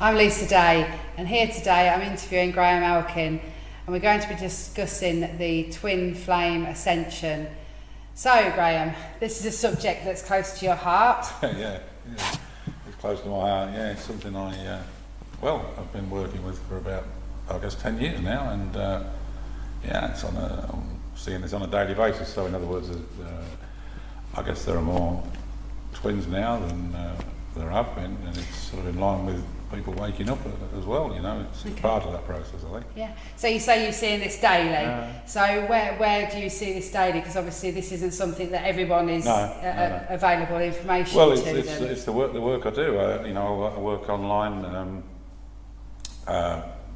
I'm Lisa Day, and here today I'm interviewing Graham Elkin, and we're going to be discussing the twin flame ascension. So, Graham, this is a subject that's close to your heart. Yeah, it's close to my heart. Yeah, it's something I've been working with for about, 10 years now, and I'm seeing this on a daily basis. So, in other words, I guess there are more twins now than there have been, and it's sort of in line with people waking up as well. It's part of that process, I think. Yeah. So you say you're seeing this daily. So where do you see this daily? Because obviously this isn't something that everyone is available information well, to. It's the work I do. I work online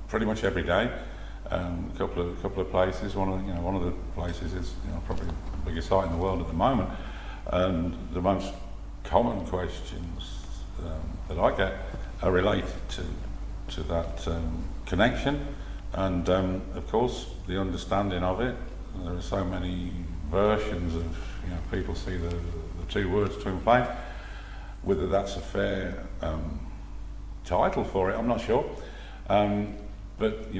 pretty much every day. A couple of places. One of the places is probably the biggest site in the world at the moment, and the most common questions that I get are related to that connection, and of course the understanding of it. There are so many versions of people see the two words twin flame. Whether that's a fair title for it, I'm not sure. But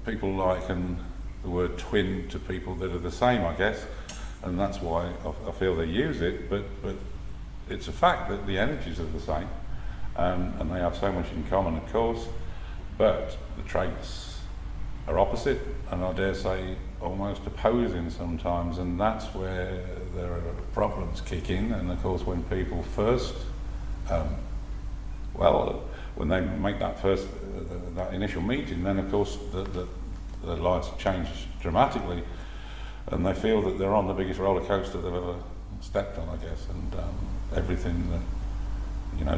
people liken the word twin to people that are the same, I guess, and that's why I feel they use it. But it's a fact that the energies are the same, and they have so much in common, of course, but the traits are opposite, and I dare say almost opposing sometimes, and that's where there are problems kick in. And of course, when people first, when they make that that initial meeting, then of course the lives change dramatically, and they feel that they're on the biggest roller coaster they've ever stepped on, I guess, and everything that,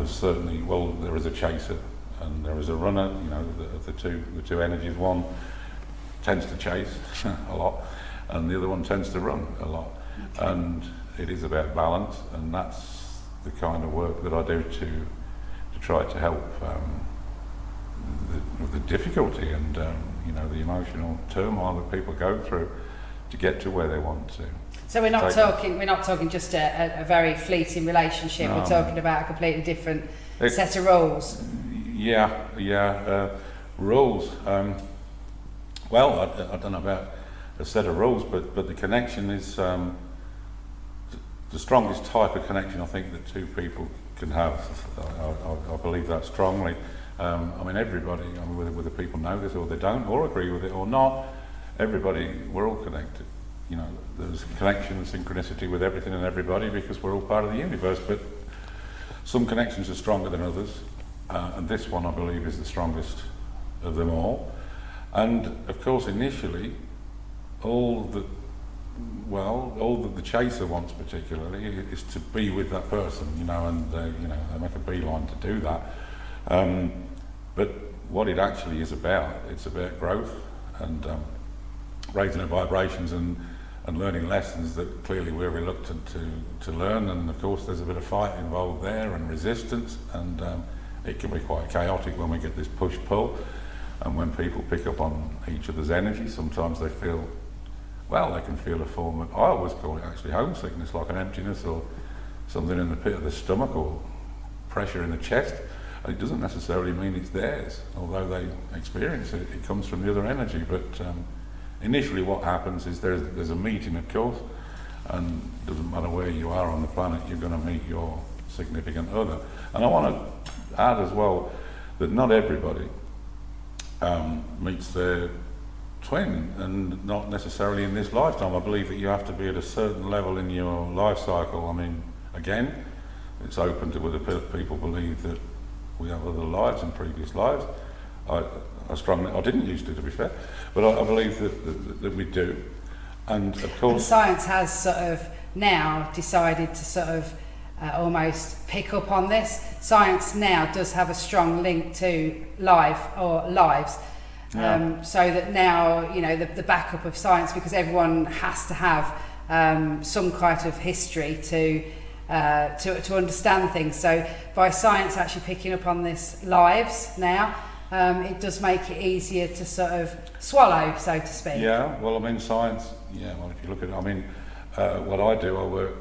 certainly, there is a chaser and there is a runner. The two energies, one tends to chase a lot and the other one tends to run a lot. Okay. And it is about balance, and that's the kind of work that I do to try to help the difficulty and the emotional turmoil that people go through to get to where they want to. So we're not talking just a very fleeting relationship. We're talking about a completely different set of rules. Rules. I don't know about a set of rules, but the connection is the strongest type of connection I think that two people can have. I believe that strongly. Everybody, whether people know this or they don't, or agree with it or not, everybody, we're all connected. There's connection and synchronicity with everything and everybody because we're all part of the universe, but some connections are stronger than others, and this one I believe is the strongest of them all. And of course initially all that the chaser wants particularly is to be with that person, and they make a beeline to do that. But what it actually is about, it's about growth and raising our vibrations and learning lessons that clearly we're reluctant to learn, and of course there's a bit of fight involved there and resistance, and it can be quite chaotic when we get this push-pull, and when people pick up on each other's energy, sometimes they feel, they can feel a form of, I always call it actually homesickness, like an emptiness or something in the pit of the stomach or pressure in the chest. And it doesn't necessarily mean it's theirs, although they experience it. It comes from the other energy, but initially what happens is there's a meeting, of course, and it doesn't matter where you are on the planet, you're going to meet your significant other. And I want to add as well that not everybody meets their twin, and not necessarily in this lifetime. I believe that you have to be at a certain level in your life cycle. Again, it's open to whether people believe that we have other lives and previous lives. I didn't used to be fair, but I believe that we do. And of course, and science has sort of now decided to sort of almost pick up on this. Science now does have a strong link to life or lives. So that now, the backup of science, because everyone has to have some kind of history to understand things. So by science actually picking up on this lives now, it does make it easier to sort of swallow, so to speak. Science, if you look at it, what I do, I work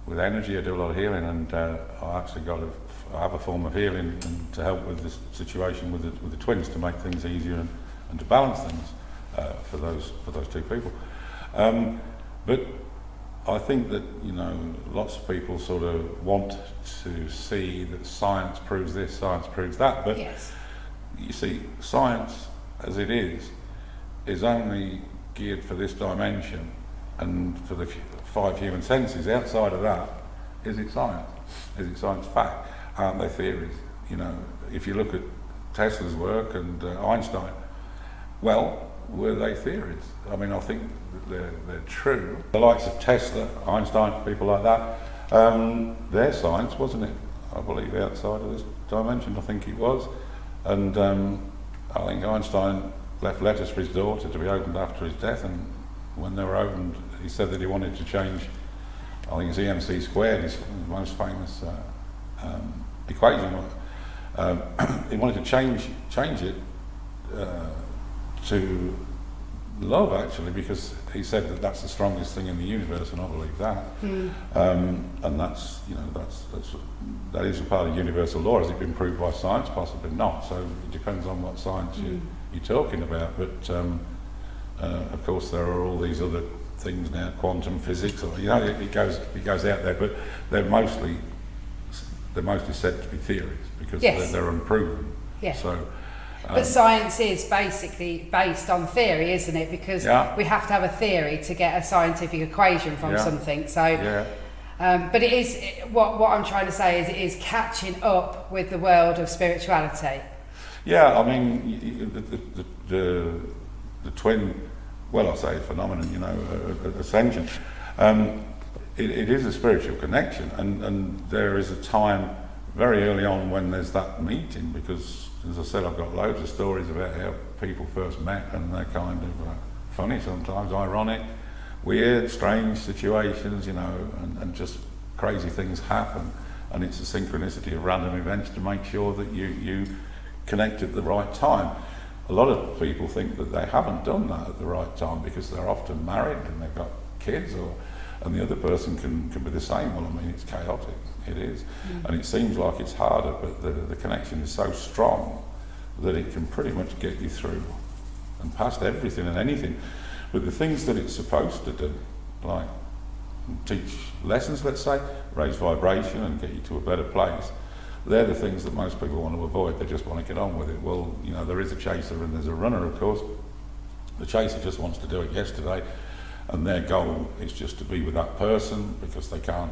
with energy. I do a lot of healing, and I actually I have a form of healing and to help with this situation with the twins, to make things easier and to balance things for those two people. But I think that, you know, lots of people sort of want to see that science proves this, science proves that, but Yes. you see, science as it is only geared for this dimension and for the 5 human senses. Outside of that, is it science? Is it science fact? Aren't they theories? You know, if you look at Tesla's work and Einstein, well, were they theories? I mean, I think that they're true. The likes of Tesla, Einstein, people like that, their science, wasn't it? I believe outside of this dimension, I think it was. And I think Einstein left letters for his daughter to be opened after his death, and when they were opened, he said that he wanted to change, I think it's EMC squared, his most famous equation. He wanted to change it to love, actually, because he said that that's the strongest thing in the universe, and I believe that. And that's, you know, that is a part of universal law. Has it been proved by science? Possibly not. So it depends on what science you're talking about. But of course, there are all these other things now, quantum physics, or, you know, it goes out there. But they're mostly said to be theories because Yes. they're unproven. Yeah. So. But science is basically based on theory, isn't it? Because Yeah. we have to have a theory to get a scientific equation from Yeah. something. So, Yeah. but it is what I'm trying to say is it is catching up with the world of spirituality. Yeah, I mean, the twin, well, I say phenomenon, you know, ascension. It is a spiritual connection, and there is a time very early on when there's that meeting, because, as I said, I've got loads of stories about how people first met, and they're kind of funny sometimes, ironic, weird, strange situations, you know, and just crazy things happen, and it's a synchronicity of random events to make sure that you connect at the right time. A lot of people think that they haven't done that at the right time because they're often married and they've got kids, and the other person can be the same. Well, I mean, it's chaotic, it is, and it seems like it's harder, but the connection is so strong that it can pretty much get you through and past everything and anything. But the things that it's supposed to do, like teach lessons, let's say, raise vibration and get you to a better place, they're the things that most people want to avoid. They just want to get on with it. Well, you know, there is a chaser and there's a runner, of course. The chaser just wants to do it yesterday, and their goal is just to be with that person because they can't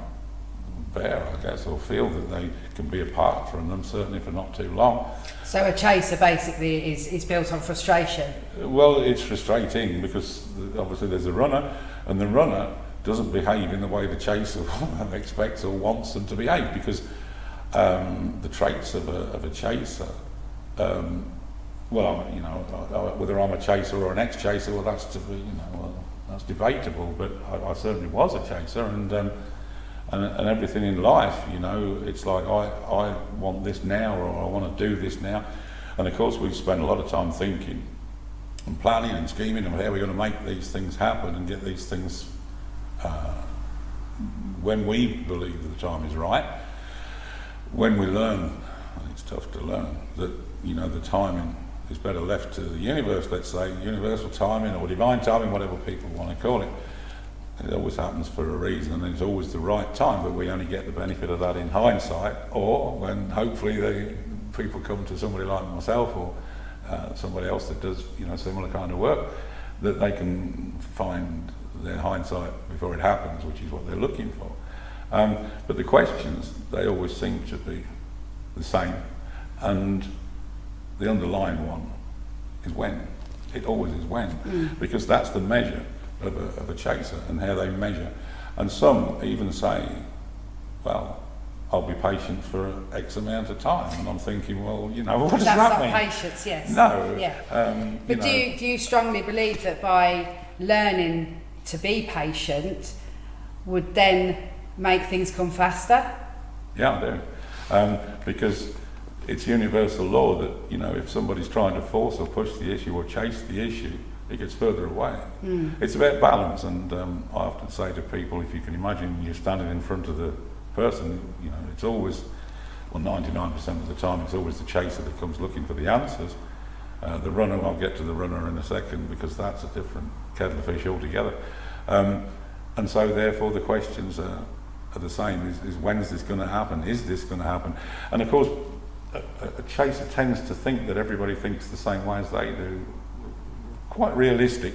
bear, I guess, or feel that they can be apart from them, certainly for not too long. So a chaser basically is built on frustration. Well, it's frustrating because obviously there's a runner, and the runner doesn't behave in the way the chaser expects or wants them to behave, because the traits of a chaser, well, you know, whether I'm a chaser or an ex-chaser, well, that's to be, you know, well, that's debatable. But I certainly was a chaser, and everything in life, you know, it's like I want this now, or I want to do this now, and of course we spend a lot of time thinking and planning and scheming of how we're going to make these things happen and get these things when we believe that the time is right. When we learn, and it's tough to learn, that, you know, the timing is better left to the universe, let's say, universal timing or divine timing, whatever people want to call it. It always happens for a reason, and it's always the right time, but we only get the benefit of that in hindsight, or when hopefully the people come to somebody like myself or somebody else that does, you know, similar kind of work, that they can find their hindsight before it happens, which is what they're looking for. But the questions, they always seem to be the same, and the underlying one is when. It always is when, because that's the measure of a chaser and how they measure. And some even say, well, I'll be patient for X amount of time, and I'm thinking, well, you know, what does that mean? That's not patience, yes. No. Yeah. But do you strongly believe that by learning to be patient would then make things come faster? Yeah, I do. Because it's universal law that, you know, if somebody's trying to force or push the issue or chase the issue, it gets further away. It's about balance, and I often say to people, if you can imagine you're standing in front of the person, you know, it's always, well, 99% of the time, it's always the chaser that comes looking for the answers. The runner, I'll get to the runner in a second, because that's a different kettle of fish altogether. And so therefore the questions are the same, is when's this going to happen? Is this going to happen? And of course, a chaser tends to think that everybody thinks the same way as they do. Quite realistic,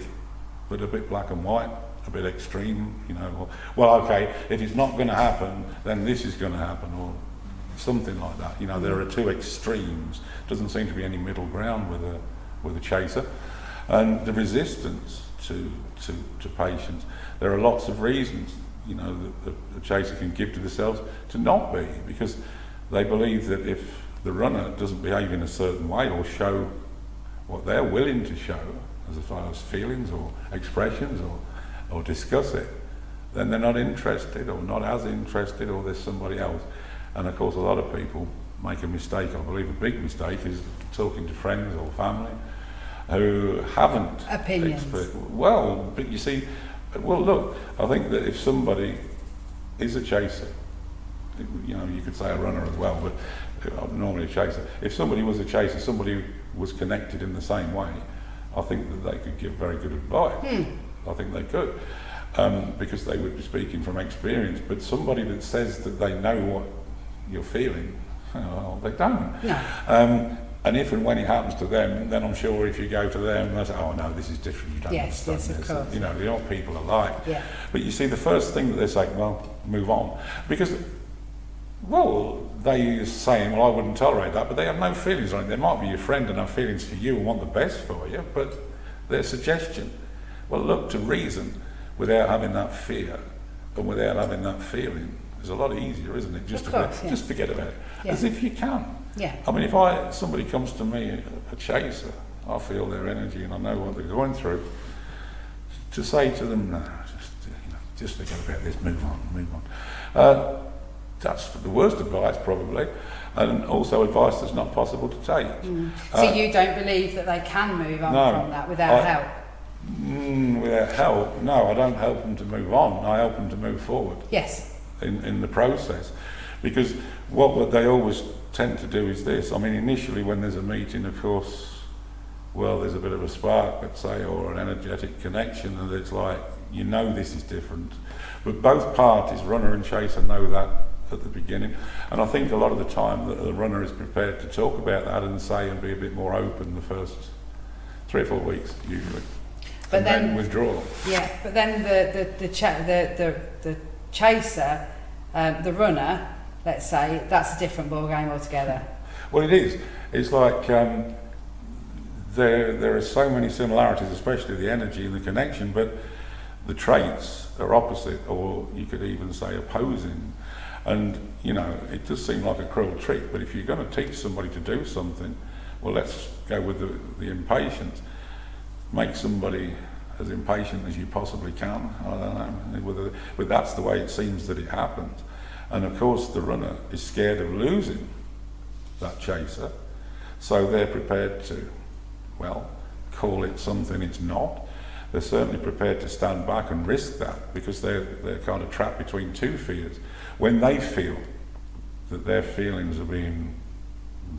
but a bit black and white, a bit extreme, you know. Well, okay, if it's not going to happen, then this is going to happen, or something like that. You know, there are two extremes. Doesn't seem to be any middle ground with a chaser. And the resistance to patience, there are lots of reasons, you know, that the chaser can give to themselves to not be, because they believe that if the runner doesn't behave in a certain way or show what they're willing to show as far as feelings or expressions or discuss it, then they're not interested or not as interested, or there's somebody else. And of course a lot of people make a mistake, I believe a big mistake, is talking to friends or family who haven't opinions. Well, but you see, well look, I think that if somebody is a chaser, you know, you could say a runner as well, but I'm normally a chaser. If somebody was a chaser, somebody was connected in the same way, I think that they could give very good advice. I think they could, because they would be speaking from experience. But somebody that says that they know what you're feeling, well, they don't. No. And if and when it happens to them, then I'm sure if you go to them, they say, oh no, this is different, you don't understand yes, of this. course. You know what people are like. Yeah. But you see, the first thing that they say, well, move on. Because, well, they saying, well, I wouldn't tolerate that, but they have no feelings on it. They might be your friend and have feelings for you and want the best for you, but their suggestion, well, look to reason without having that fear and without having that feeling is a lot easier, isn't it? Just forget about it. Yeah. As if you can. Yeah. I mean, if somebody comes to me, a chaser, I feel their energy and I know what they're going through, to say to them, no, just forget about this, move on. That's the worst advice probably, and also advice that's not possible to take. So you don't believe that they can move on from that without help? Without help, no, I don't help them to move on, I help them to move forward. Yes. In the process, because what they always tend to do is this. I mean, initially when there's a meeting, of course, well, there's a bit of a spark, let's say, or an energetic connection, and it's like, you know this is different. But both parties, runner and chaser, know that at the beginning. And I think a lot of the time that the runner is prepared to talk about that and say and be a bit more open the first 3 or 4 weeks, usually. But and then withdraw. Yeah, but then the chaser, the runner, let's say, that's a different ball game altogether. Well, it is. It's like there are so many similarities, especially the energy and the connection, but the traits are opposite, or you could even say opposing. And, you know, it does seem like a cruel trick, but if you're going to teach somebody to do something, well, let's go with the impatience. Make somebody as impatient as you possibly can. I don't know, but that's the way it seems that it happens. And of course the runner is scared of losing that chaser, so they're prepared to, well, call it something it's not. They're certainly prepared to stand back and risk that, because they're kind of trapped between two fears. When they feel that their feelings are being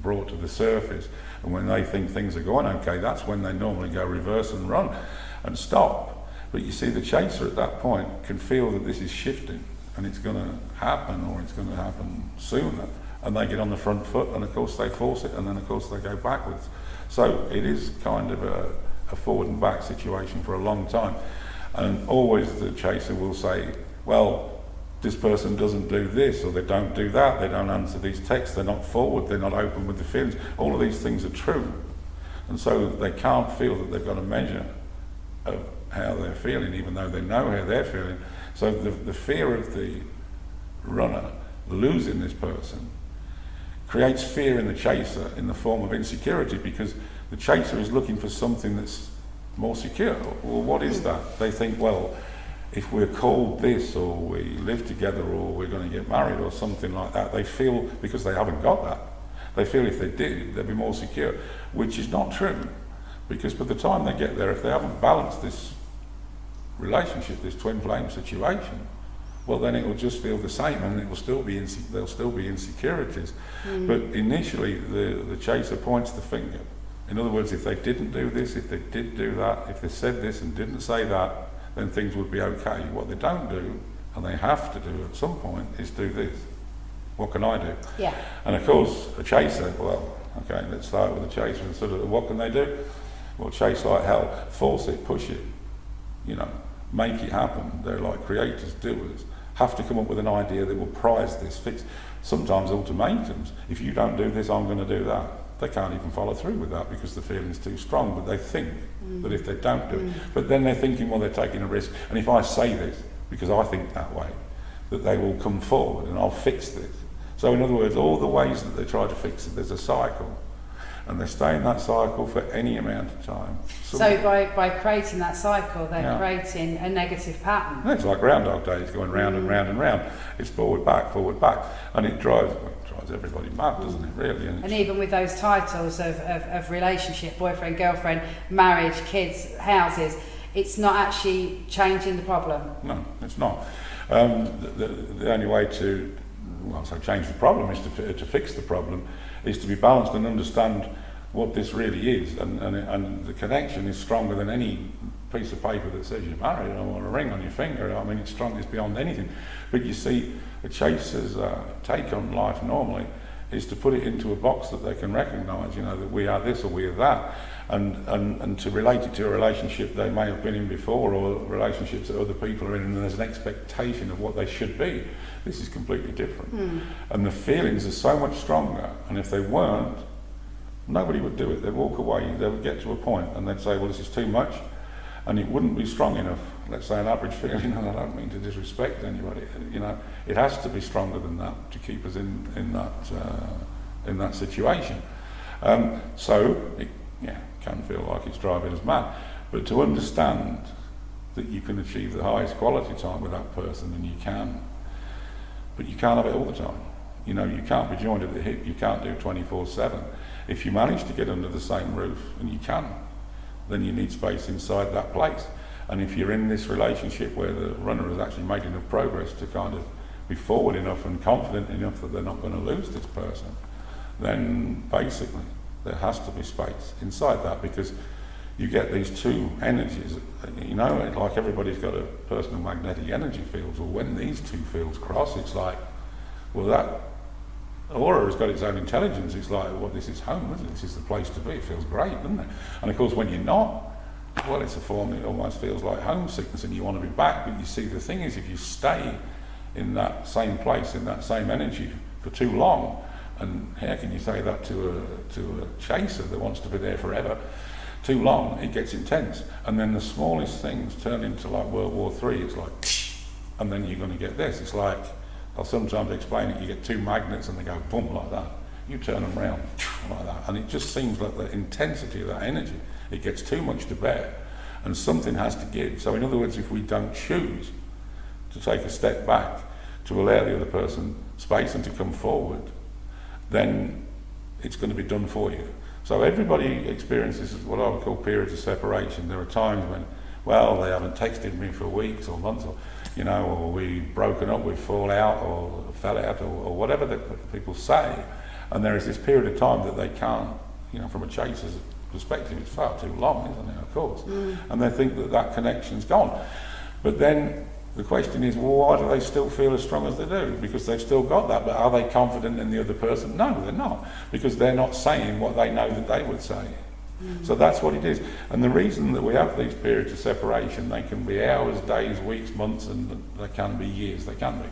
brought to the surface, and when they think things are going okay, that's when they normally go reverse and run and stop. But you see, the chaser at that point can feel that this is shifting and it's going to happen, or it's going to happen sooner, and they get on the front foot, and of course they force it, and then of course they go backwards. So it is kind of a forward and back situation for a long time. And always the chaser will say, well, this person doesn't do this, or they don't do that, they don't answer these texts, they're not forward, they're not open with the feelings. All of these things are true. And so they can't feel that they've got a measure of how they're feeling, even though they know how they're feeling. So the fear of the runner losing this person creates fear in the chaser in the form of insecurity, because the chaser is looking for something that's more secure. Well, what is that? They think, well, if we're called this, or we live together, or we're going to get married, or something like that, they feel, because they haven't got that, they feel if they did, they'd be more secure, which is not true. Because by the time they get there, if they haven't balanced this relationship, this twin flame situation, well, then it will just feel the same, and it will still be there'll still be insecurities. But initially, the chaser points the finger. In other words, if they didn't do this, if they did do that, if they said this and didn't say that, then things would be okay. What they don't do, and they have to do at some point, is do this. What can I do? Yeah. And of course, a chaser, well, okay, let's start with a chaser and sort of, what can they do? Well, chase like hell, force it, push it, you know, make it happen. They're like creators, doers, have to come up with an idea that will prize this, fix. Sometimes ultimatums, if you don't do this, I'm going to do that. They can't even follow through with that because the feeling's too strong, but they think that if they don't do it, but then they're thinking, well, they're taking a risk, and if I say this, because I think that way, that they will come forward and I'll fix this. So in other words, all the ways that they try to fix it, there's a cycle, and they stay in that cycle for any amount of time. So by creating that cycle, they're creating a negative pattern. Yeah, it's like Groundhog Day, it's going round and round and round. It's forward, back, and it drives everybody mad, doesn't it, really? And even with those titles of relationship, boyfriend, girlfriend, marriage, kids, houses, it's not actually changing the problem. No, it's not. The only way to, change the problem is to fix the problem, is to be balanced and understand what this really is, and the connection is stronger than any piece of paper that says you're married or a ring on your finger. I mean, it's strong, it's beyond anything. But you see, a chaser's take on life normally is to put it into a box that they can recognise, you know, that we are this or we are that, and to relate it to a relationship they may have been in before, or relationships that other people are in, and there's an expectation of what they should be. This is completely different. And the feelings are so much stronger, and if they weren't, nobody would do it. They'd walk away, they would get to a point and they'd say, well, this is too much, and it wouldn't be strong enough. Let's say an average feeling, and I don't mean to disrespect anybody, you know, it has to be stronger than that to keep us in that situation. So it can feel like it's driving us mad, but to understand that you can achieve the highest quality time with that person, and you can, but you can't have it all the time. You know, you can't be joined at the hip, you can't do 24/7. If you manage to get under the same roof, and you can, then you need space inside that place. And if you're in this relationship where the runner has actually made enough progress to kind of be forward enough and confident enough that they're not going to lose this person, then basically there has to be space inside that, because you get these two energies, you know, like everybody's got a personal magnetic energy field. Well, when these two fields cross, it's like, well, that aura has got its own intelligence. It's like, well, this is home, isn't it? This is the place to be. It feels great, doesn't it? And of course, when you're not, well, it's a form that almost feels like homesickness, and you want to be back. But you see, the thing is, if you stay in that same place, in that same energy for too long, and how can you say that to a chaser that wants to be there forever? Too long, it gets intense, and then the smallest things turn into like World War III. It's like, and then you're going to get this. It's like, I'll sometimes explain it, you get two magnets and they go boom like that. You turn them around like that, and it just seems like the intensity of that energy, it gets too much to bear, and something has to give. So in other words, if we don't choose to take a step back, to allow the other person space and to come forward, then it's going to be done for you. So everybody experiences what I would call periods of separation. There are times when, well, they haven't texted me for weeks or months, or, you know, or we've broken up, we've fallen out or fell out, or whatever that people say. And there is this period of time that they can't, you know, from a chaser's perspective, it's far too long, isn't it, of course? And they think that that connection's gone. But then the question is, well, why do they still feel as strong as they do? Because they've still got that, but are they confident in the other person? No, they're not, because they're not saying what they know that they would say. So that's what it is. And the reason that we have these periods of separation, they can be hours, days, weeks, months, and they can be years, they can be.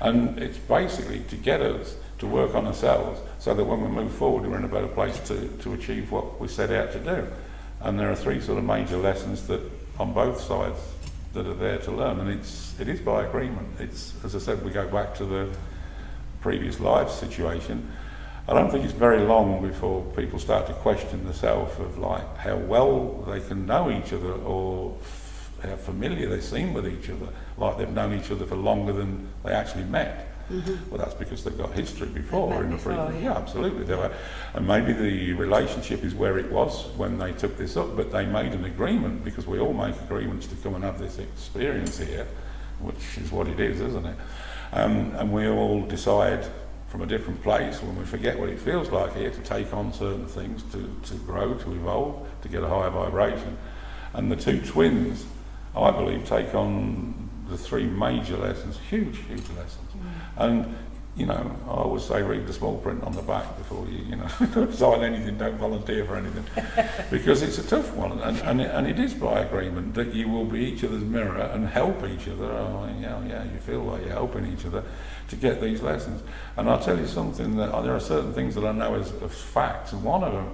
And it's basically to get us to work on ourselves so that when we move forward, we're in a better place to achieve what we set out to do. And there are three sort of major lessons that on both sides that are there to learn, and it is by agreement. It's, as I said, we go back to the previous life situation. I don't think it's very long before people start to question the self of like how well they can know each other, or how familiar they seem with each other, like they've known each other for longer than they actually met. Well, that's because they've got history before in the before, yeah, absolutely. They were, and maybe the relationship is where it was when they took this up, but they made an agreement, because we all make agreements to come and have this experience here, which is what it is, isn't it? And we all decide from a different place, when we forget what it feels like here, to take on certain things, to grow, to evolve, to get a higher vibration. And the two twins, I believe, take on the three major lessons, huge lessons. And, you know, I always say read the small print on the back before you sign anything, don't volunteer for anything. Because it's a tough one, and it is by agreement that you will be each other's mirror and help each other. Oh, yeah, you feel like you're helping each other to get these lessons. And I'll tell you something, that there are certain things that I know as facts, and one of them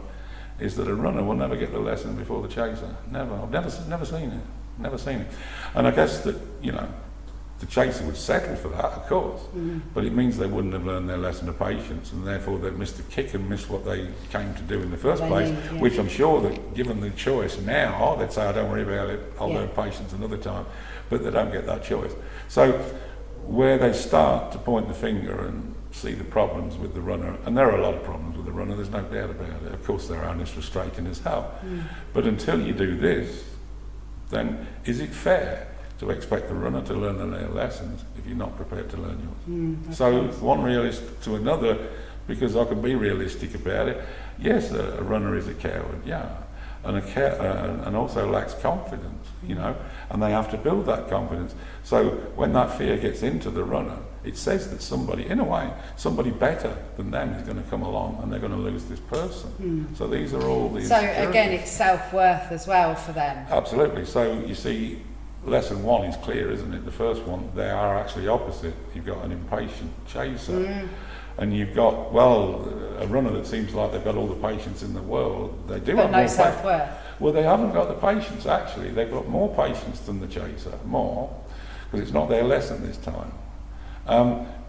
is that a runner will never get the lesson before the chaser. Never. I've never seen it. Never seen it. And I guess that, you know, the chaser would settle for that, of course, but it means they wouldn't have learned their lesson of patience, and therefore they've missed the kick and missed what they came to do in the first place, which I'm sure that given the choice now, they'd say, I don't worry about it, I'll learn patience another time, but they don't get that choice. So where they start to point the finger and see the problems with the runner, and there are a lot of problems with the runner, there's no doubt about it, of course there are, and it's frustrating as hell, but until you do this, then is it fair to expect the runner to learn their lessons if you're not prepared to learn yours? So one realist to another, because I can be realistic about it, yes, a runner is a coward, yeah, and also lacks confidence, you know, and they have to build that confidence. So when that fear gets into the runner, it says that somebody, in a way, somebody better than them is going to come along, and they're going to lose this person. So these are all these. So again, it's self-worth as well for them. Absolutely. So you see, lesson one is clear, isn't it? The first one, they are actually opposite. You've got an impatient chaser, and you've got, well, a runner that seems like they've got all the patience in the world. They do but have no more self-worth. Well, they haven't got the patience, actually. They've got more patience than the chaser, more, because it's not their lesson this time.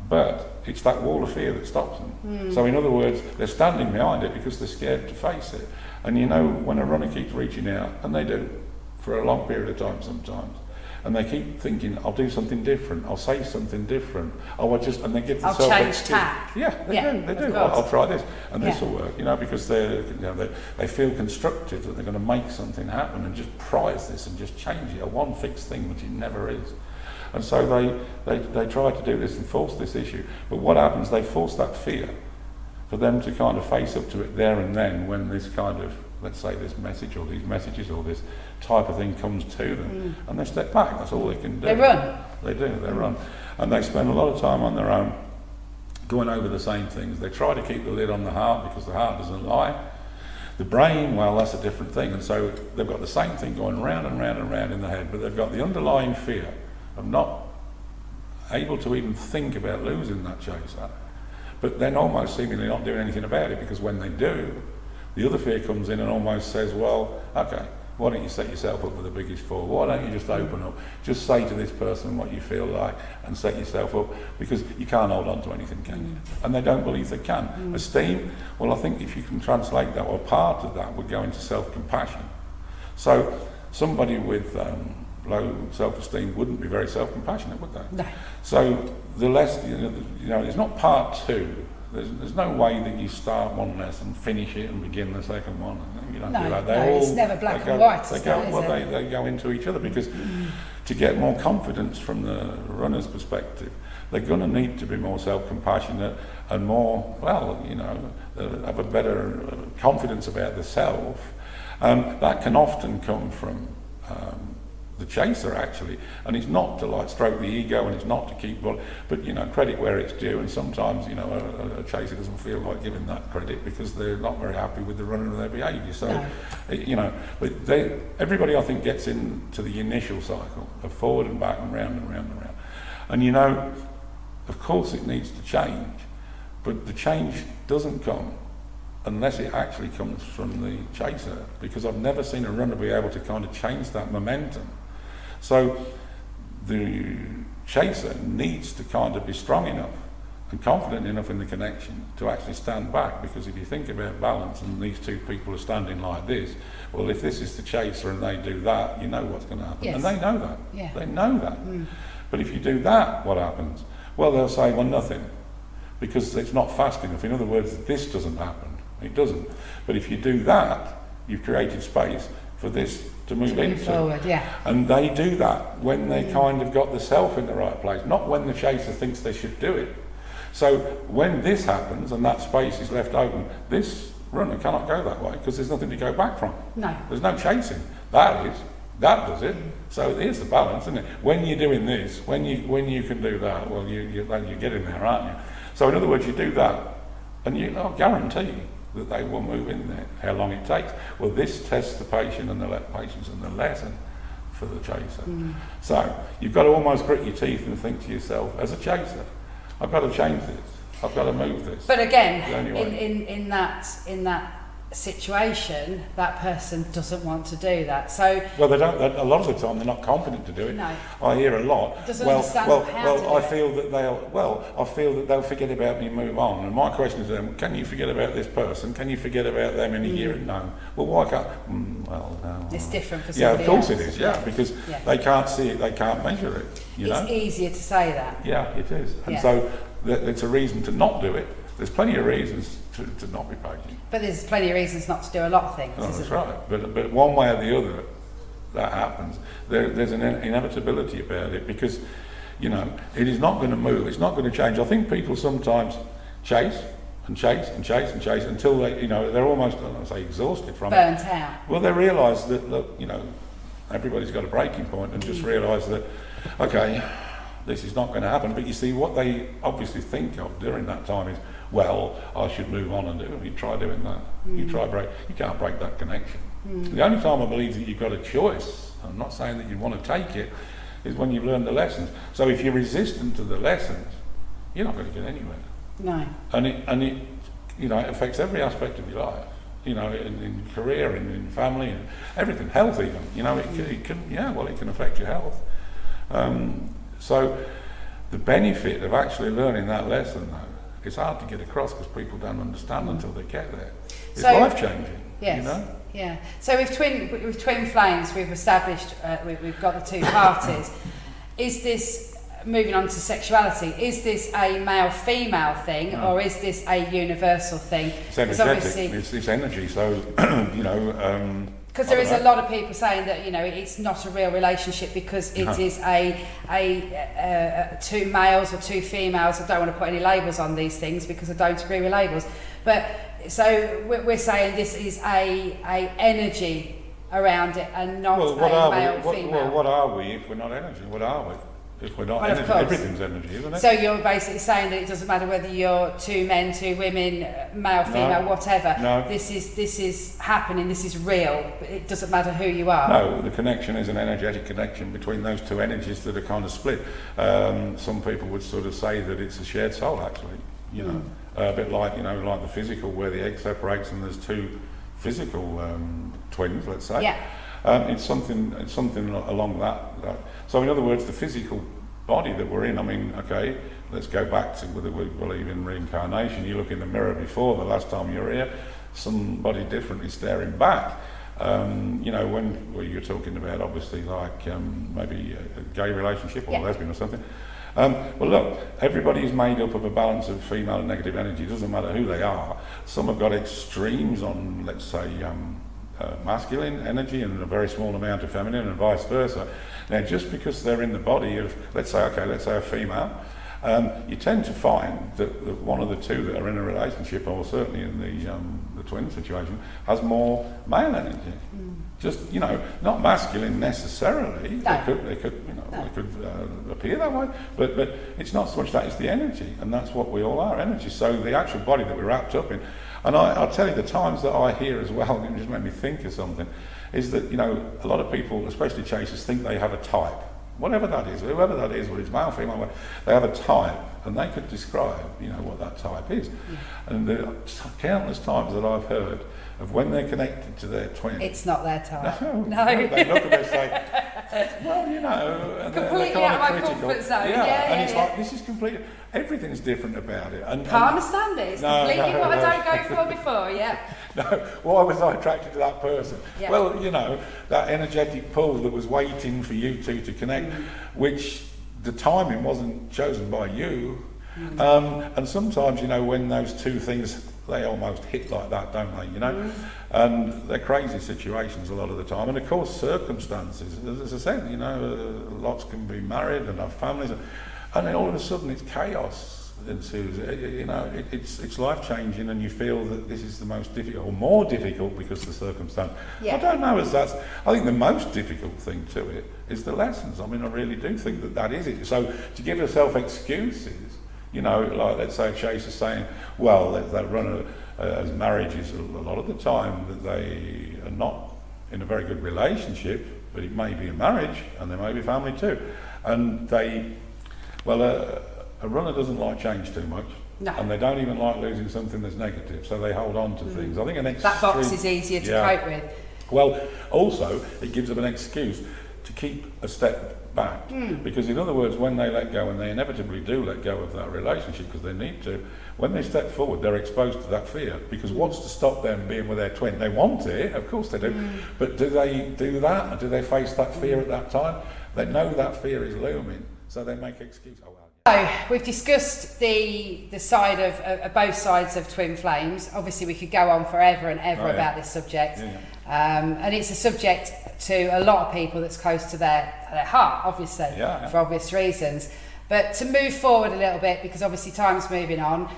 But it's that wall of fear that stops them. So in other words, they're standing behind it because they're scared to face it. And you know, when a runner keeps reaching out, and they do, for a long period of time sometimes, and they keep thinking, I'll do something different, I'll say something different, and they give themselves I'll change tack. Yeah, they do. I'll try this, and this will work, you know, because they feel constructive that they're going to make something happen and just prize this and just change it, a one fixed thing, which it never is. And so they try to do this and force this issue. But what happens, they force that fear for them to kind of face up to it there and then when this kind of, let's say, this message or these messages or this type of thing comes to them, and they step back. That's all they can do. They run. They run. And they spend a lot of time on their own going over the same things. They try to keep the lid on the heart because the heart doesn't lie. The brain, well, that's a different thing. And so they've got the same thing going round and round and round in the head, but they've got the underlying fear of not able to even think about losing that chaser, but then almost seemingly not doing anything about it, because when they do, the other fear comes in and almost says, well, okay, why don't you set yourself up for the biggest fall? Why don't you just open up? Just say to this person what you feel like and set yourself up, because you can't hold on to anything, can you? And they don't believe they can. Esteem, well, I think if you can translate that, or part of that would go into self-compassion. So somebody with low self-esteem wouldn't be very self-compassionate, would they? No. So the less, you know, it's not part two. There's no way that you start one lesson, finish it, and begin the second one. You don't do that. It's never black and white. They go into each other, because to get more confidence from the runner's perspective, they're going to need to be more self-compassionate and more, well, you know, have a better confidence about the self. That can often come from the chaser, actually, and it's not to like stroke the ego, and it's not to keep, but you know, credit where it's due. And sometimes, you know, a chaser doesn't feel like giving that credit because they're not very happy with the runner of their behaviour. So, you know, but everybody, I think, gets into the initial cycle of forward and back and round and round and round. And you know, of course, it needs to change, but the change doesn't come unless it actually comes from the chaser, because I've never seen a runner be able to kind of change that momentum. So the chaser needs to kind of be strong enough and confident enough in the connection to actually stand back, because if you think about balance and these two people are standing like this, well, if this is the chaser and they do that, you know what's going to happen. Yes. And they know that. Yeah. They know that. But if you do that, what happens? Well, they'll say, well, nothing, because it's not fast enough. In other words, this doesn't happen. It doesn't. But if you do that, you've created space for this to move into. Forward, yeah. And they do that when they kind of got the self in the right place, not when the chaser thinks they should do it. So when this happens and that space is left open, this runner cannot go that way because there's nothing to go back from. No. There's no chasing. That does it. So here's the balance, isn't it? When you're doing this, when you can do that, well, you get in there, aren't you? So in other words, you do that, and I'll guarantee that they will move in there. How long it takes? Well, this tests the patience and the lesson for the chaser. So you've got to almost grit your teeth and think to yourself, as a chaser, I've got to change this. I've got to move this. But again, in that situation, that person doesn't want to do that. So well, they don't. A lot of the time, they're not confident to do it. No. I hear a lot. Doesn't understand how to do I it. feel that I feel that they'll forget about me and move on. And my question is to them: can you forget about this person? Can you forget about them in a year? No. Well, why can't? Well, no. It's different for Yeah, somebody of course else. it is. Yeah, because they can't see it, they can't measure it. It's easier to say that. Yeah, it is. And Yeah. so it's a reason to not do it. There's plenty of reasons to not be patient. But there's plenty of reasons not to do a lot of things. Oh, isn't that's there? right. But one way or the other, that happens. There's an inevitability about it because, it is not going to move. It's not going to change. I think people sometimes chase and chase and chase and chase until they, they're almost, I don't want to say exhausted from it. Burnt out. Well, they realise that, look, everybody's got a breaking point and just realise that, okay, this is not going to happen. But you see, what they obviously think of during that time is, well, I should move on and do it. You try doing that. You can't break that connection. The only time I believe that you've got a choice, I'm not saying that you want to take it, is when you've learned the lessons. So if you're resistant to the lessons, you're not going to get anywhere. No. And it it affects every aspect of your life. In career, in family, and everything, health even. It can affect your health. So the benefit of actually learning that lesson, though, it's hard to get across because people don't understand until they get there. It's life-changing, Yes. Yeah. So with twin flames, we've established we've got the two parties. Is this, moving on to sexuality, is this a male-female thing or is this a universal thing? It's energetic. It's energy. So because there is a lot of people saying that it's not a real relationship because it is a two males or two females. I don't want to put any labels on these things because I don't agree with labels. But so we're saying this is a energy around it and not a male female. Well, what are we if we're not energy? What are we? If we're not Well, energy, everything's energy, isn't it? So you're basically saying that it doesn't matter whether you're two men, two women, male, female, whatever. No. This is happening. This is real. It doesn't matter who you are. No, the connection is an energetic connection between those two energies that are kind of split. Some people would sort of say that it's a shared soul, actually. A bit like like the physical, where the egg separates and there's two physical twins, let's say. Yeah. It's something along that. So in other words, the physical body that we're in, okay, let's go back to whether we believe in reincarnation. You look in the mirror before the last time you were here, somebody different is staring back. When you're talking about obviously like maybe a gay relationship or lesbian or something. Well, look, everybody is made up of a balance of female and negative energy. It doesn't matter who they are. Some have got extremes on, let's say, masculine energy and a very small amount of feminine and vice versa. Now, just because they're in the body of, let's say a female, you tend to find that one of the two that are in a relationship, or certainly in the twin situation, has more male energy. Just, not masculine necessarily. No. They could appear that way, but it's not so much that, it's the energy, and that's what we all are, energy. So the actual body that we're wrapped up in, and I'll tell you the times that I hear as well, it just made me think of something, is that, a lot of people, especially chasers, think they have a type. Whatever that is, whoever that is, whether it's male, female, they have a type, and they could describe, what that type is. And there are countless times that I've heard of when they're connected to their twin. It's not their type. No. They look at it and say, well, and completely they're out of my critical. comfort zone. And it's like, this is completely, everything's different about it. Can't understand it. It's completely what I don't go for before, No, why was I attracted to that person? Yeah. Well, that energetic pull that was waiting for you two to connect, which the timing wasn't chosen by you. And sometimes, you know, when those two things, they almost hit like that, don't they, you know? And they're crazy situations a lot of the time. And of course, circumstances, as I said, you know, lots can be married and have families, and then all of a sudden it's chaos ensues. You know, it's life-changing, and you feel that this is the most difficult, or more difficult because of the circumstance. I don't know as that's, I think the most difficult thing to it is the lessons. I mean, I really do think that that is it. So to give yourself excuses, you know, like let's say Chase is saying, well, they run as marriages a lot of the time that they are not in a very good relationship, but it may be a marriage and there may be family too. And they, well, a runner doesn't like change too much. No. And they don't even like losing something that's negative, so they hold on to things. I think an extreme, that box is easier to cope with. Well, also, it gives them an excuse to keep a step back, because in other words, when they let go, and they inevitably do let go of that relationship because they need to, when they step forward they're exposed to that fear, because what's to stop them being with their twin? They want it, of course they do, but do they do that, or do they face that fear at that time? They know that fear is looming, so they make excuses. So we've discussed the side of both sides of twin flames. Obviously we could go on forever and ever about this subject, and it's a subject to a lot of people that's close to their heart, obviously, for obvious reasons. But to move forward a little bit, because obviously time's moving on,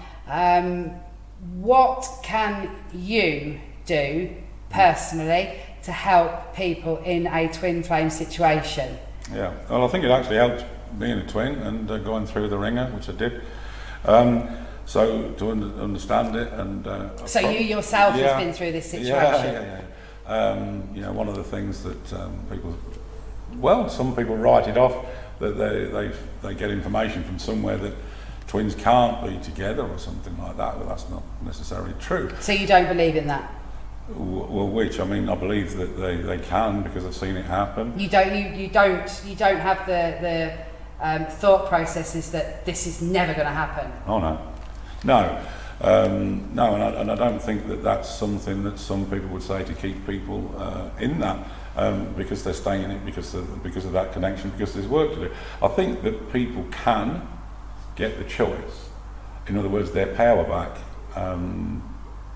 what can you do personally to help people in a twin flame situation? Yeah, well, I think it actually helps being a twin and going through the ringer, which I did. So to understand it, and so you yourself have been through this situation. You know, one of the things that people, well, some people write it off, that they get information from somewhere that twins can't be together or something like that, but that's not necessarily true. So you don't believe in that? Well, which, I mean, I believe that they can, because I've seen it happen. You don't have the thought processes that this is never going to happen. Oh no, and I don't think that that's something that some people would say to keep people in that, because they're staying in it because of that connection, because there's work to do. I think that people can get the choice, in other words, their power back,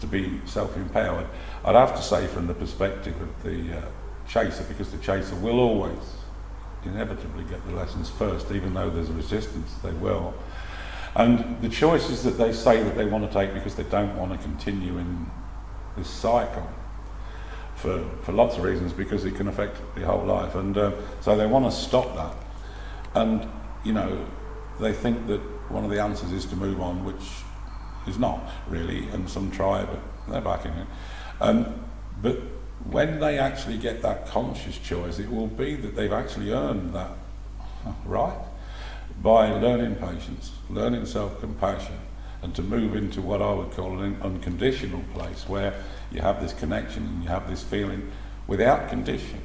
to be self-empowered. I'd have to say from the perspective of the chaser, because the chaser will always inevitably get the lessons first, even though there's a resistance, they will. And the choices that they say that they want to take because they don't want to continue in this cycle, for lots of reasons, because it can affect the whole life, and so they want to stop that. And you know, they think that one of the answers is to move on, which is not really, and some try, but they're backing it. But when they actually get that conscious choice, it will be that they've actually earned that right by learning patience, learning self-compassion, and to move into what I would call an unconditional place, where you have this connection and you have this feeling without condition,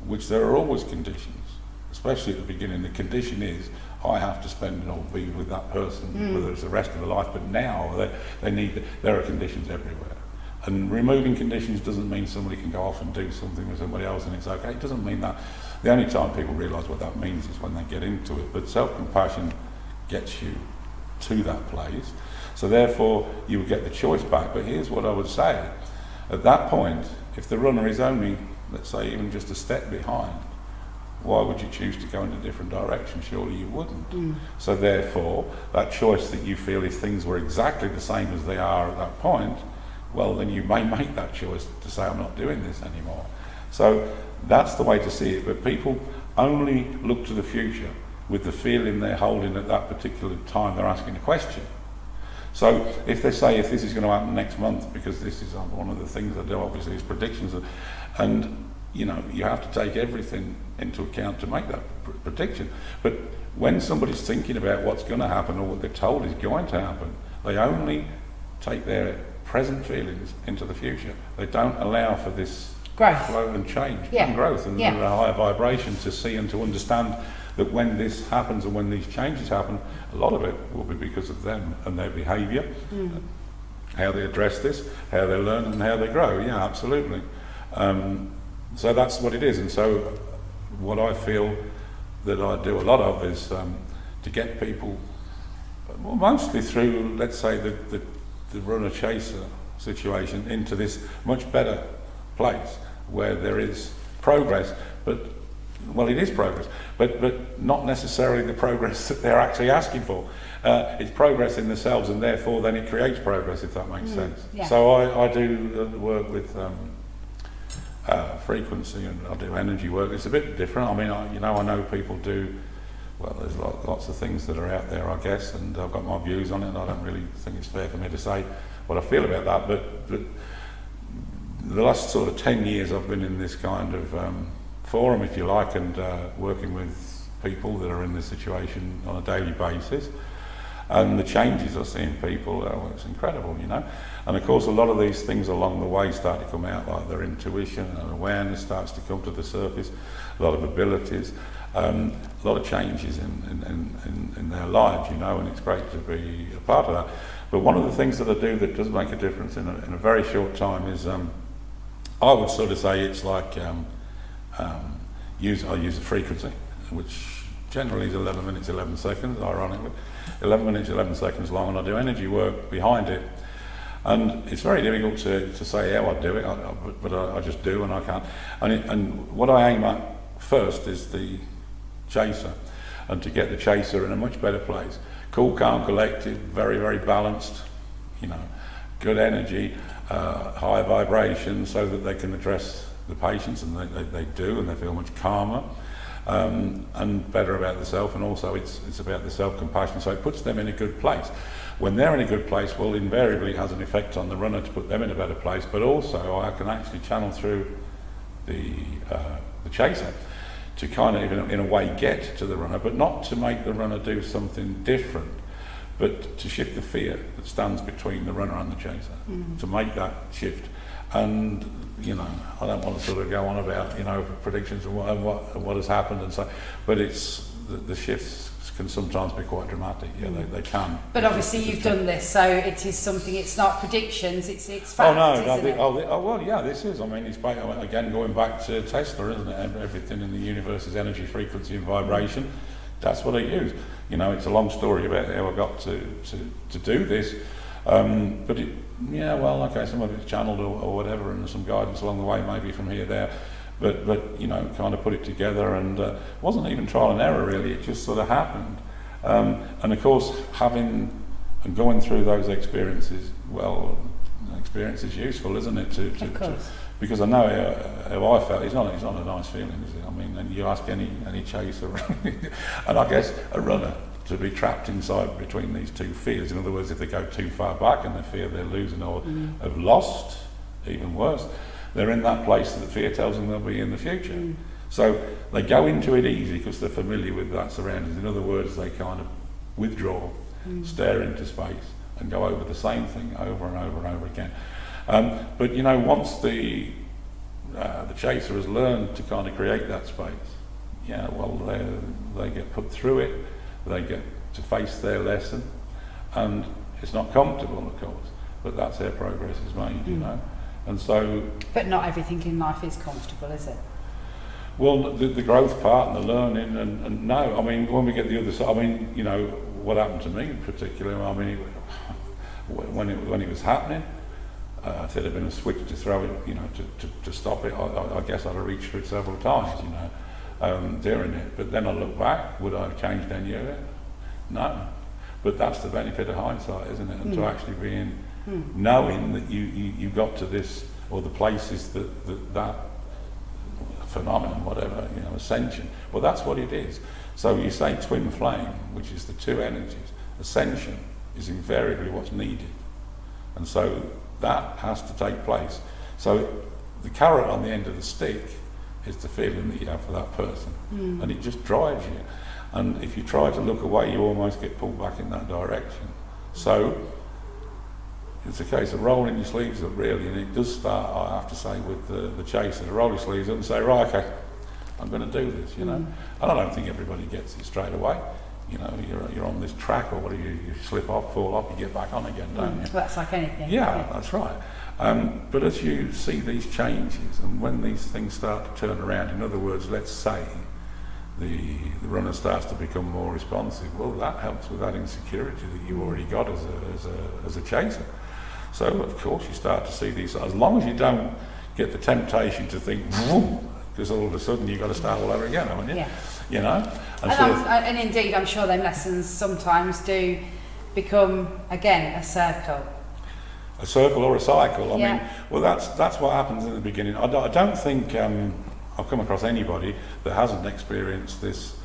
which there are always conditions, especially at the beginning. The condition is, I have to spend or be with that person, whether it's the rest of their life, but now there are conditions everywhere. And removing conditions doesn't mean somebody can go off and do something with somebody else and it's okay. It doesn't mean that. The only time people realise what that means is when they get into it. But self-compassion gets you to that place. So therefore, you would get the choice back. But here's what I would say. At that point, if the runner is only, let's say, even just a step behind, why would you choose to go in a different direction? Surely you wouldn't. So therefore, that choice that you feel, if things were exactly the same as they are at that point, well, then you may make that choice to say, I'm not doing this anymore. So that's the way to see it. But people only look to the future with the feeling they're holding at that particular time they're asking a question. So if they say, if this is going to happen next month, because this is one of the things I do, obviously, is predictions, and you know, you have to take everything into account to make that prediction. But when somebody's thinking about what's going to happen or what they're told is going to happen, they only take their present feelings into the future. They don't allow for this growth, flow and change and growth and a higher vibration to see and to understand that when this happens and when these changes happen, a lot of it will be because of them and their behaviour, how they address this, how they learn and how they grow. Yeah, absolutely. So that's what it is. And so what I feel that I do a lot of is to get people, well, mostly through, let's say, the runner chaser situation, into this much better place where there is progress, but well, it is progress, but not necessarily the progress that they're actually asking for. It's progress in themselves, and therefore then it creates progress, if that makes sense. Yeah. So I do work with frequency, and I do energy work. It's a bit different. I mean, I know people do, well, there's lots of things that are out there, I guess, and I've got my views on it, and I don't really think it's fair for me to say what I feel about that, but the last sort of 10 years I've been in this kind of forum, if you like, and working with people that are in this situation on a daily basis, and the changes I see in people, it's incredible, you know. And of course a lot of these things along the way start to come out, like their intuition and awareness starts to come to the surface, a lot of abilities, a lot of changes in their lives, you know, and it's great to be a part of that. But one of the things that I do that does make a difference in a very short time is, I would sort of say it's like, I use a frequency, which generally is 11 minutes 11 seconds, ironically. 11 minutes 11 seconds long, and I do energy work behind it. And it's very difficult to say how I do it, but I just do, and I can't. And what I aim at first is the chaser, and to get the chaser in a much better place. Cool, calm, collected, very, very balanced, you know, good energy, high vibration, so that they can address the patients, and they do, and they feel much calmer. And better about the self, and also it's about the self-compassion, so it puts them in a good place. When they're in a good place, well, invariably it has an effect on the runner to put them in a better place, but also I can actually channel through the chaser to kind of, in a way, get to the runner, but not to make the runner do something different, but to shift the fear that stands between the runner and the chaser, to make that shift. And you know, I don't want to sort of go on about, you know, predictions and what has happened and so, but it's the shifts can sometimes be quite dramatic. Yeah, they can. But obviously you've done this, so it is something. It's not predictions. It's fact. Oh no, isn't it? well, yeah, this is. I mean, it's again going back to Tesla, isn't it? Everything in the universe is energy, frequency, and vibration. That's what I use. You know, it's a long story about how I got to do this. But it, yeah, well, okay, some of it's channeled or whatever, and there's some guidance along the way, maybe from here, there, but you know, kind of put it together, and wasn't even trial and error really, it just sort of happened. And of course, having and going through those experiences, well, experience is useful, isn't it? Of course. Because I know how I felt. It's not a nice feeling, is it? I mean, and you ask any chaser, and I guess a runner, to be trapped inside between these two fears. In other words, if they go too far back and they fear they're losing or have lost, even worse, they're in that place that fear tells them they'll be in the future. So they go into it easy because they're familiar with that surroundings. In other words, they kind of withdraw, stare into space, and go over the same thing over and over and over again. But you know, once the chaser has learned to kind of create that space, yeah, well, they get put through it. They get to face their lesson, and it's not comfortable, of course, but that's how progress is made, you know. And so. But not everything in life is comfortable, is it? Well, the growth part and the learning, and no, I mean, when we get the other side, I mean, you know, what happened to me in particular, I mean, when it was happening, if there'd have been a switch to throw it, you know, to stop it, I guess I'd have reached for it several times, you know. During it, but then I look back, would I have changed any of it? No, but that's the benefit of hindsight, isn't it? And to actually be knowing that you got to this, or the places that phenomenon, whatever, you know, ascension, well, that's what it is. So you say twin flame, which is the two energies. Ascension is invariably what's needed, and so that has to take place. So the carrot on the end of the stick is the feeling that you have for that person, and it just drives you. And if you try to look away, you almost get pulled back in that direction. So it's a case of rolling your sleeves up, really, and it does start, I have to say, with the chaser, to roll your sleeves up and say, right, okay, I'm going to do this, you know. And I don't think everybody gets it straight away. You know, you're on this track, or what do you slip off, fall off, you get back on again, don't you? Well, that's like anything. Yeah, that's right. But as you see these changes, and when these things start to turn around, in other words, let's say the runner starts to become more responsive. Well, that helps with that insecurity that you already got as a chaser. So of course you start to see these, as long as you don't get the temptation to think, because all of a sudden you've got to start all over again, haven't you? Yeah. You know? And indeed, I'm sure them lessons sometimes do become, again, a circle. A circle or a cycle. I mean, well, that's what happens in the beginning. I don't think I've come across anybody that hasn't experienced this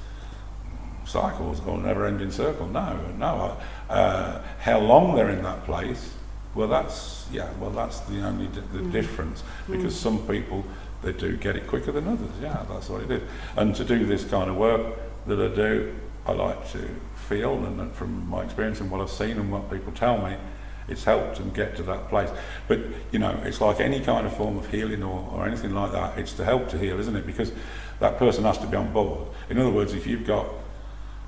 cycles or never-ending circle. No. How long they're in that place? Well, that's the only difference, because some people, they do get it quicker than others. Yeah, that's what it is. And to do this kind of work that I do, I like to feel, and from my experience and what I've seen and what people tell me, it's helped them get to that place. But, you know, it's like any kind of form of healing or anything like that, it's to help to heal, isn't it? Because that person has to be on board. In other words, if you've got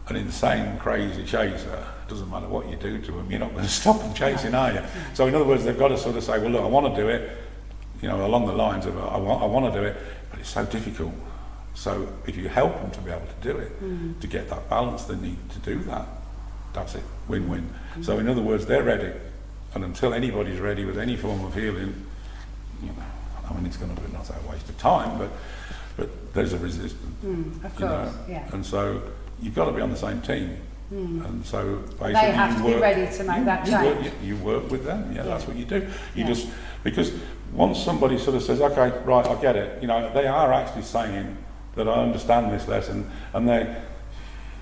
an insane, crazy chaser, it doesn't matter what you do to them, you're not going to stop them chasing, are you? So in other words, they've got to sort of say, well, look, I want to do it, you know, along the lines of, I want to do it, but it's so difficult. So if you help them to be able to do it, to get that balance, they need to do that. That's it, win-win. So in other words, they're ready. And until anybody's ready with any form of healing, you know, I mean, it's going to be not a waste of time, but there's a resistance. Of course, you know? yeah. And so you've got to be on the same team. And so basically they have to be ready to make that change. You work with them, that's what you do. You just, because once somebody sort of says, okay, right, I get it, you know, they are actually saying that I understand this lesson, and they're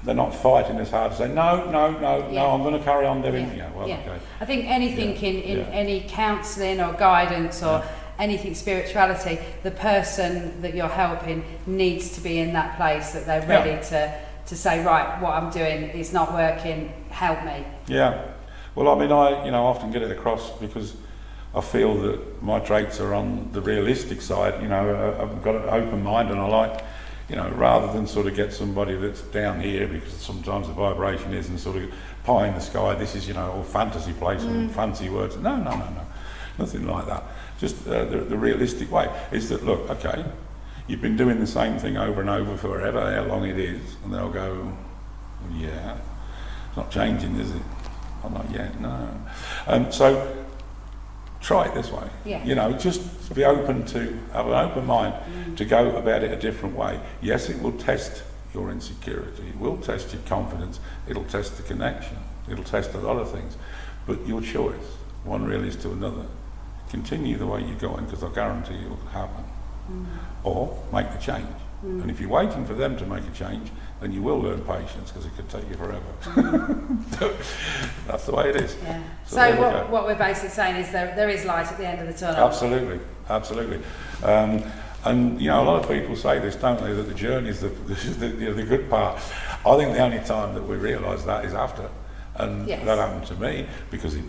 not fighting as hard to say, no, I'm going to carry on doing it. Okay. I think anything in any counselling or guidance or anything spirituality, the person that you're helping needs to be in that place that they're ready to say, right, what I'm doing is not working, help me. Yeah. Well, I mean, I often get it across because I feel that my traits are on the realistic side. You know, I've got an open mind, and I like, you know, rather than sort of get somebody that's down here, because sometimes the vibration is, and sort of pie in the sky, this is, you know, all fantasy place and fancy words. No, nothing like that. Just the realistic way is that, look, okay, you've been doing the same thing over and over forever, how long it is, and they'll go, yeah, it's not changing, is it? Oh, not yet, no. So try it this way. You know, just be open to, have an open mind to go about it a different way. Yes, it will test your insecurity, it will test your confidence, it'll test the connection, it'll test a lot of things, but your choice, one really is to another. Continue the way you're going, because I guarantee it will happen. Or make the change. And if you're waiting for them to make a change, then you will learn patience, because it could take you forever. That's the way it is. Yeah. So what we're basically saying is there is light at the end of the tunnel. Absolutely. And you know, a lot of people say this, don't they, that the journey is the good part. I think the only time that we realise that is after. And that happened to me, because it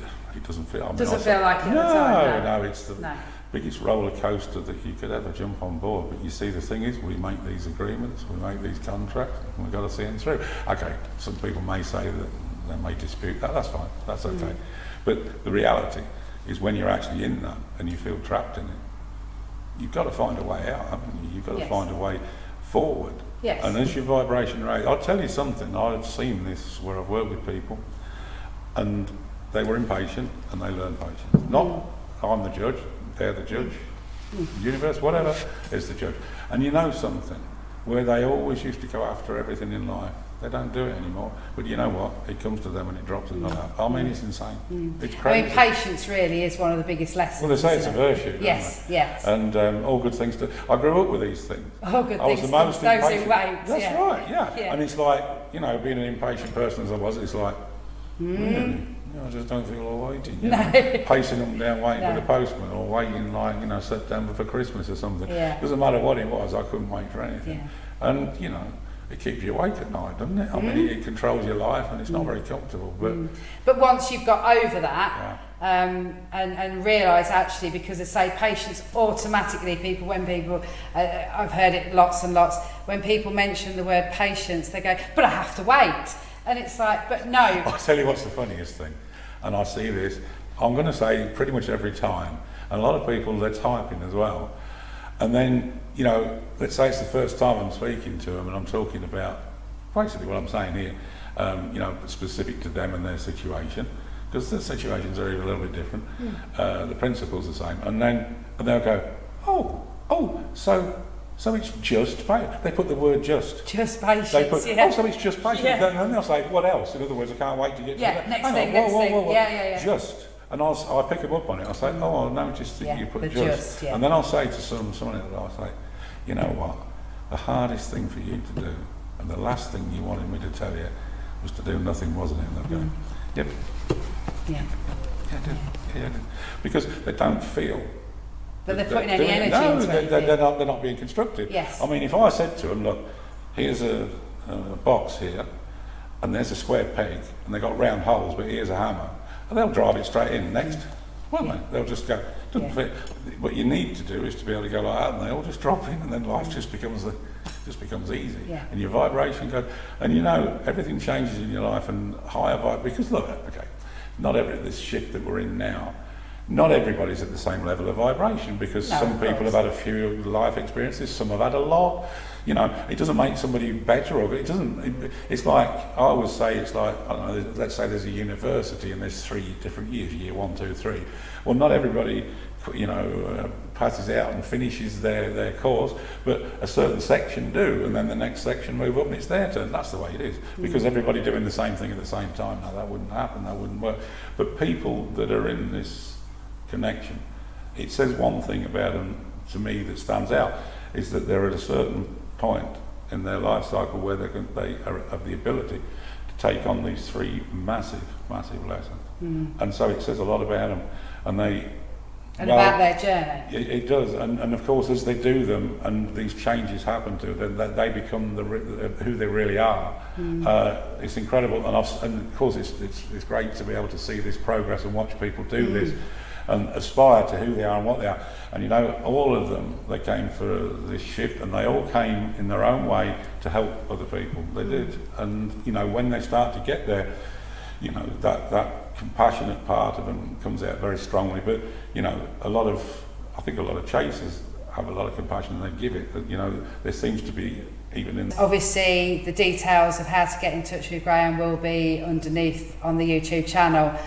doesn't feel... Doesn't feel like it at the time. No, it's the biggest roller coaster that you could ever jump on board. But you see, the thing is, we make these agreements, we make these contracts, and we've got to see them through. Okay, some people may say that they may dispute that, that's fine, that's okay. But the reality is, when you're actually in that and you feel trapped in it, you've got to find a way out, haven't you? You've got to find a way forward. Yes. And as your vibration rate, I'll tell you something, I've seen this where I've worked with people, and they were impatient and they learned patience. Not I'm the judge, they're the judge, universe, whatever, is the judge. And you know something, where they always used to go after everything in life, they don't do it anymore. But you know what? It comes to them and it drops it like that. I mean, it's insane. It's crazy. I mean, patience really is one of the biggest lessons. Well, they say it's a virtue. Yes. And all good things to... I grew up with these things. All good I was things the most to those impatient. who wait. That's right, yeah. And it's like, you know, being an impatient person as I was, it's like, I just don't feel all waiting. You know, pacing them down, waiting for the postman, or waiting like, you know, September for Christmas or something. Doesn't matter what it was, I couldn't wait for anything. And, you know, it keeps you awake at night, doesn't it? I mean, it controls your life, and it's not very comfortable. But once you've got over that, and realise actually, because I say patience, automatically when people, I've heard it lots and lots, when people mention the word patience, they go, but I have to wait. And it's like, but no. I'll tell you what's the funniest thing, and I see this, I'm going to say pretty much every time, and a lot of people, they're typing as well, And then, you know, let's say it's the first time I'm speaking to them and I'm talking about basically what I'm saying here, you know, specific to them and their situation, because the situations are even a little bit different. The principle's the same. And they'll go, so it's just patience. They put the word just. Just patience, They put, yeah. so it's just patience. Yeah. Then they'll say, what else? In other words, I can't wait to get to that. Next Hang thing, on, next whoa, thing. whoa, whoa. Yeah. Just. And I'll pick them up on it. I'll say, I noticed that you put the just. yeah. And then I'll say to someone else, I'll say, you know what? The hardest thing for you to do, and the last thing you wanted me to tell you, was to do nothing, wasn't it? And they'll go, yep. Yeah. Yeah, I did. Because they don't feel. But they're putting any energy no, into it. they're not being constructive. Yes. I mean, if I said to them, look, here's a box here, and there's a square peg, and they've got round holes, but here's a hammer, and they'll drive it straight in next, won't they? They'll just go, doesn't fit. What you need to do is to be able to go like that, and they all just drop in, and then life just becomes easy. Yeah. And your vibration goes, and you know, everything changes in your life, and higher because look, okay, this shift that we're in now, not everybody's at the same level of vibration, because some people have had a few life experiences, some have had a lot. You know, it doesn't make somebody better of it. It doesn't. It's like, I always say, it's like, I don't know, let's say there's a university and there's 3 different years, year 1, 2, 3. Well, not everybody, you know, passes out and finishes their course, but a certain section do, and then the next section move up and it's their turn. That's the way it is, because everybody doing the same thing at the same time. Now, that wouldn't happen, that wouldn't work. But people that are in this connection, it says one thing about them to me that stands out, is that they're at a certain point in their life cycle where they have the ability to take on these 3 massive lessons. And so it says a lot about them, and about their journey. It does, and of course, as they do them and these changes happen to them, they become who they really are. It's incredible, and of course it's great to be able to see this progress and watch people do this and aspire to who they are and what they are. And you know, all of them, they came for this shift, and they all came in their own way to help other people. They did. And you know, when they start to get there, you know, that compassionate part of them comes out very strongly. But you know, I think a lot of chasers have a lot of compassion and they give it. You know, there seems to be, even in... Obviously, the details of how to get in touch with Graeme will be underneath on the YouTube channel.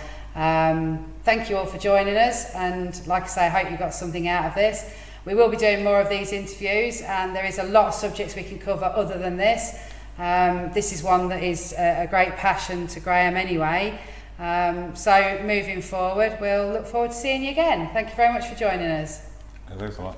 Thank you all for joining us, and like I say, I hope you got something out of this. We will be doing more of these interviews, and there is a lot of subjects we can cover other than this. This is one that is a great passion to Graeme anyway. So moving forward, we'll look forward to seeing you again. Thank you very much for joining us. Thanks a lot.